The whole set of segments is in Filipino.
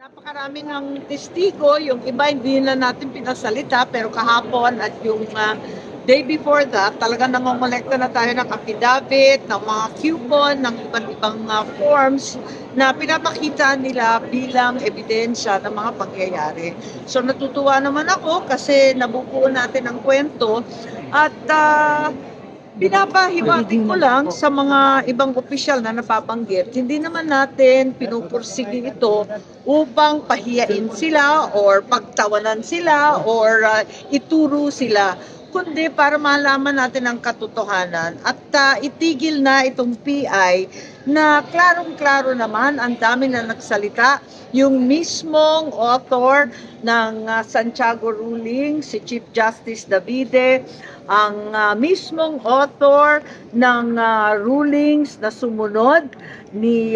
Napakarami ng testigo, yung iba hindi na natin pinasalita, pero kahapon at yung day before that, talaga nangongolekta na tayo ng affidavit, ng mga coupon, ng iba't ibang forms na pinapakita nila bilang ebidensya ng mga pangyayari. So natutuwa naman ako kasi nabubuo natin ang kwento at binabahiwatig ko lang sa mga ibang opisyal na napabanggit, hindi naman natin pinupursige ito upang pahiyain sila or pagtawanan sila or ituro sila, kundi para malaman natin ang katotohanan at itigil na itong PI na klarong-klaro naman ang dami na nagsalita. Yung mismong author ng Santiago ruling, si Chief Justice Davide, ang mismong author ng rulings na sumunod ni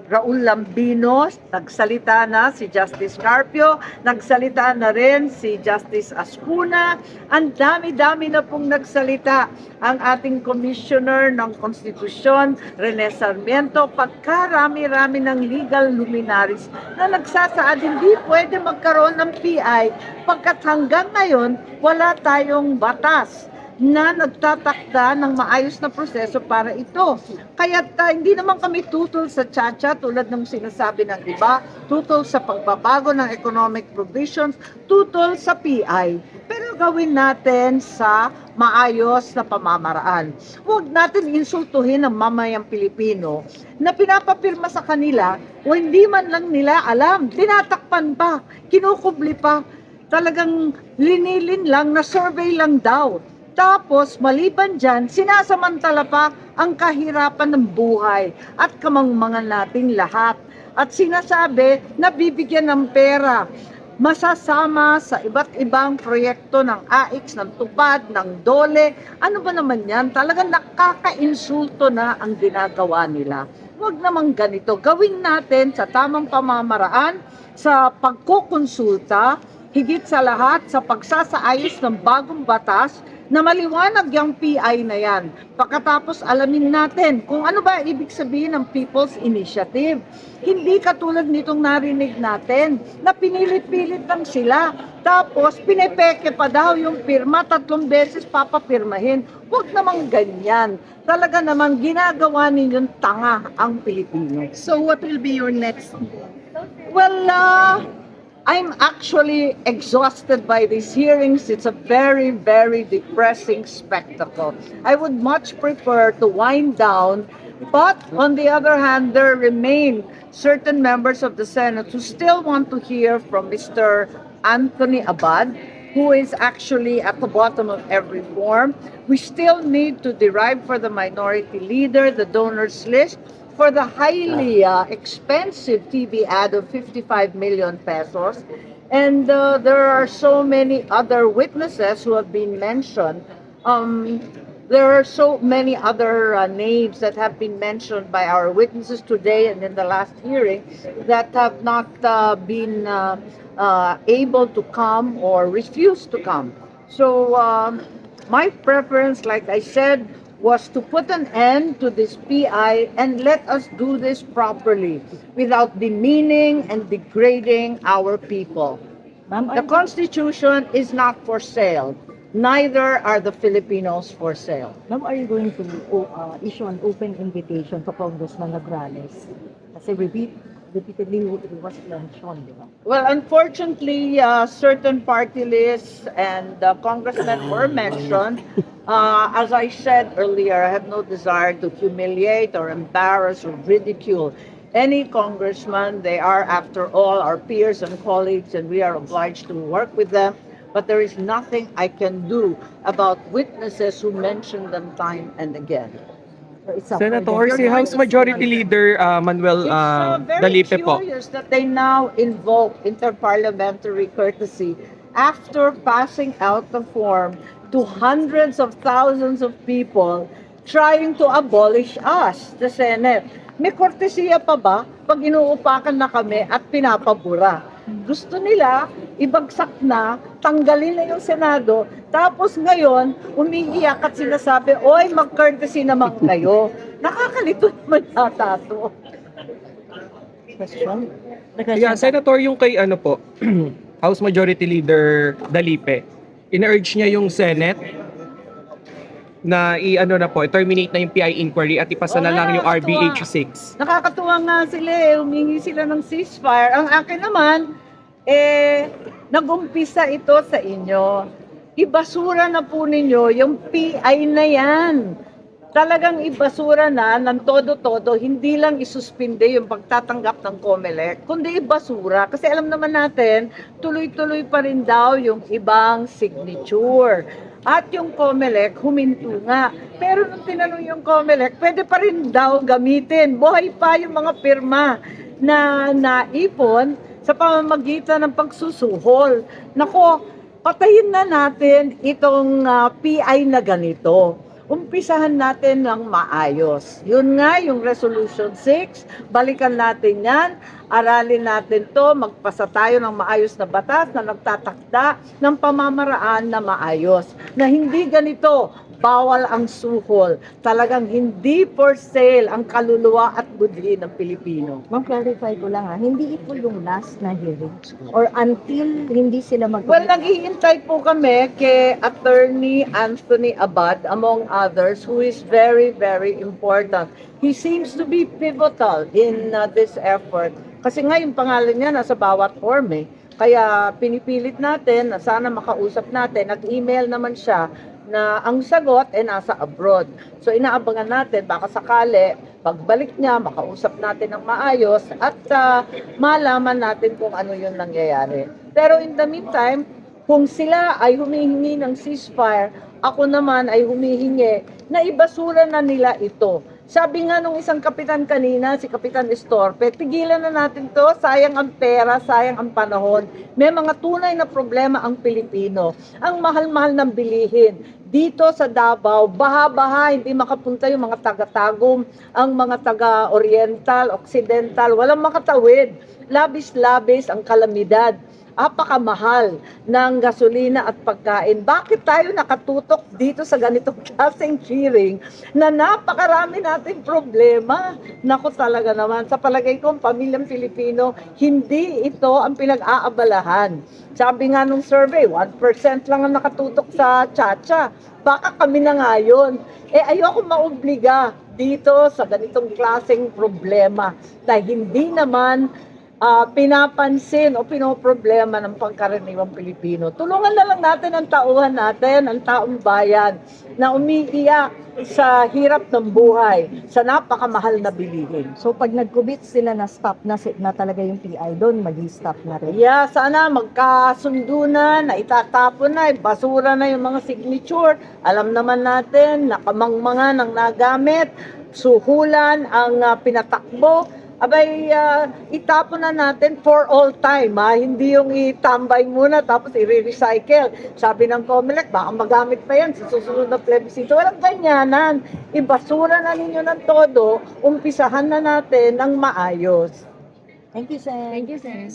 Raul Lambino, nagsalita na si Justice Carpio, nagsalita na rin si Justice Ascuna. Ang dami-dami na pong nagsalita ang ating Commissioner ng Konstitusyon, Rene Sarmiento, pagkarami-rami ng legal luminaries na nagsasaad hindi pwede magkaroon ng PI pagkat hanggang ngayon wala tayong batas na nagtatakda ng maayos na proseso para ito. Kaya hindi naman kami tutol sa tsa-tsa tulad ng sinasabi ng iba, tutol sa pagbabago ng economic provisions, tutol sa PI. Pero gawin natin sa maayos na pamamaraan. Huwag natin insultuhin ang mamayang Pilipino na pinapapirma sa kanila o hindi man lang nila alam, tinatakpan pa, kinukubli pa, talagang linilin lang na survey lang daw. Tapos, maliban dyan, sinasamantala pa ang kahirapan ng buhay at kamangmangan nating lahat. At sinasabi na bibigyan ng pera, masasama sa iba't ibang proyekto ng AIX, ng TUPAD, ng DOLE. Ano ba naman yan? Talagang nakaka-insulto na ang ginagawa nila. Huwag namang ganito. Gawin natin sa tamang pamamaraan, sa pagkukonsulta, higit sa lahat sa pagsasaayos ng bagong batas na maliwanag yung PI na yan. Pagkatapos alamin natin kung ano ba ibig sabihin ng People's Initiative. Hindi katulad nitong narinig natin na pinilit-pilit lang sila. Tapos pinepeke pa daw yung pirma, 3 beses papapirmahin. Huwag namang ganyan. Talaga namang ginagawa ninyong tanga ang Pilipino. So what will be your next? Well, I'm actually exhausted by these hearings. It's a very, very depressing spectacle. I would much prefer to wind down, but on the other hand, there remain certain members of the Senate who still want to hear from Mr. Anthony Abad, who is actually at the bottom of every form. We still need to derive for the minority leader the donors list for the highly expensive TV ad of 55 million pesos. And there are so many other witnesses who have been mentioned. There are so many other names that have been mentioned by our witnesses today and in the last hearing that have not been able to come or refuse to come. So my preference, like I said, was to put an end to this PI and let us do this properly without demeaning and degrading our people. The Constitution is not for sale. Neither are the Filipinos for sale. Ma'am, are you going to issue an open invitation to Congressman Nograles? Kasi repeatedly it was mentioned, di ba? Well, unfortunately, certain party lists and congressmen were mentioned. As I said earlier, I have no desire to humiliate or embarrass or ridicule any congressman. They are, after all, our peers and colleagues, and we are obliged to work with them. But there is nothing I can do about witnesses who mention them time and again. Senator, si House Majority Leader Manuel It's very Dalipe po. curious that they now invoke interparliamentary courtesy after passing out the form to hundreds of thousands of people trying to abolish us, the Senate. May kortesiya pa ba pag inuupakan na kami at pinapabura? Gusto nila, ibagsak na, tanggalin na yung Senado, tapos ngayon, umiiyak at sinasabi, oy, mag-courtesy naman kayo. Nakakalito naman yata to. question? Yeah, Senator, yung kay ano po, House Majority Leader Dalipe, in-urge niya yung Senate na i-ano na po, terminate na yung PI inquiry at ipasa na lang yung RBH 6. Nakakatuwa nga sila humingi sila ng ceasefire. Ang akin naman, nag-umpisa ito sa inyo. Ibasura na po ninyo yung PI na yan. Talagang ibasura na ng todo-todo, hindi lang isuspinde yung pagtatanggap ng COMELEC, kundi ibasura. Kasi alam naman natin, tuloy-tuloy pa rin daw yung ibang signature. At yung COMELEC, huminto nga. Pero nung tinanong yung COMELEC, pwede pa rin daw gamitin. Buhay pa yung mga pirma na naipon sa pamamagitan ng pagsusuhol. Nako, patayin na natin itong PI na ganito. Umpisahan natin ng maayos. Yun nga, yung Resolution 6, balikan natin yan, aralin natin to, magpasa tayo ng maayos na batas na nagtatakda ng pamamaraan na maayos. Na hindi ganito, bawal ang suhol. Talagang hindi for sale ang kaluluwa at budhi ng Pilipino. Ma'am, clarify ko lang hindi ito yung last na hearing or until hindi sila Well, naghihintay po kami kay Attorney Anthony Abad, among others, who is very, very important. He seems to be pivotal in this effort. Kasi nga yung pangalan niya nasa bawat form Kaya pinipilit natin na sana makausap natin. Nag-email naman siya na ang sagot ay nasa abroad. So inaabangan natin, baka sakali, pagbalik niya, makausap natin ng maayos at malaman natin kung ano yung nangyayari. Pero in the meantime, kung sila ay humihingi ng ceasefire, ako naman ay humihingi na ibasura na nila ito. Sabi nga nung isang kapitan kanina, si Kapitan Estorpe, tigilan na natin to, sayang ang pera, sayang ang panahon. May mga tunay na problema ang Pilipino. Ang mahal-mahal ng bilihin. Dito sa Davao, baha-baha, hindi makapunta yung mga taga-Tagum, ang mga taga-Oriental, Occidental, walang makatawid. Labis-labis ang kalamidad. Apakamahal ng gasolina at pagkain. Bakit tayo nakatutok dito sa ganitong klaseng hearing na napakarami nating problema? Naku talaga naman, sa palagay ko, pamilyang Pilipino, hindi ito ang pinag-aabalahan. Sabi nga nung survey, 1% lang ang nakatutok sa Chacha. Baka kami na nga yun. Ayoko maobliga dito sa ganitong klaseng problema na hindi naman pinapansin o pinoproblema ng pangkaraniwang Pilipino. Tulungan na lang natin ang tauhan natin, ang taong bayan na umiiyak sa hirap ng buhay, sa napakamahal na bilihin. So pag nag-commit sila na stop na talaga yung PI doon, mag-stop na rin. Yeah, sana magkasundo na itatapon na, basura na yung mga signature. Alam naman natin, nakamangmanga ng nagamit, suhulan ang pinatakbo. Abay, itapon na natin for all time, Hindi yung itambay muna tapos i-recycle. Sabi ng COMELEC, baka magamit pa yan sa susunod na plebiscito. Walang ganyanan. Ibasura na ninyo ng todo, umpisahan na natin ng maayos. Thank you, Sen. Thank you, sir.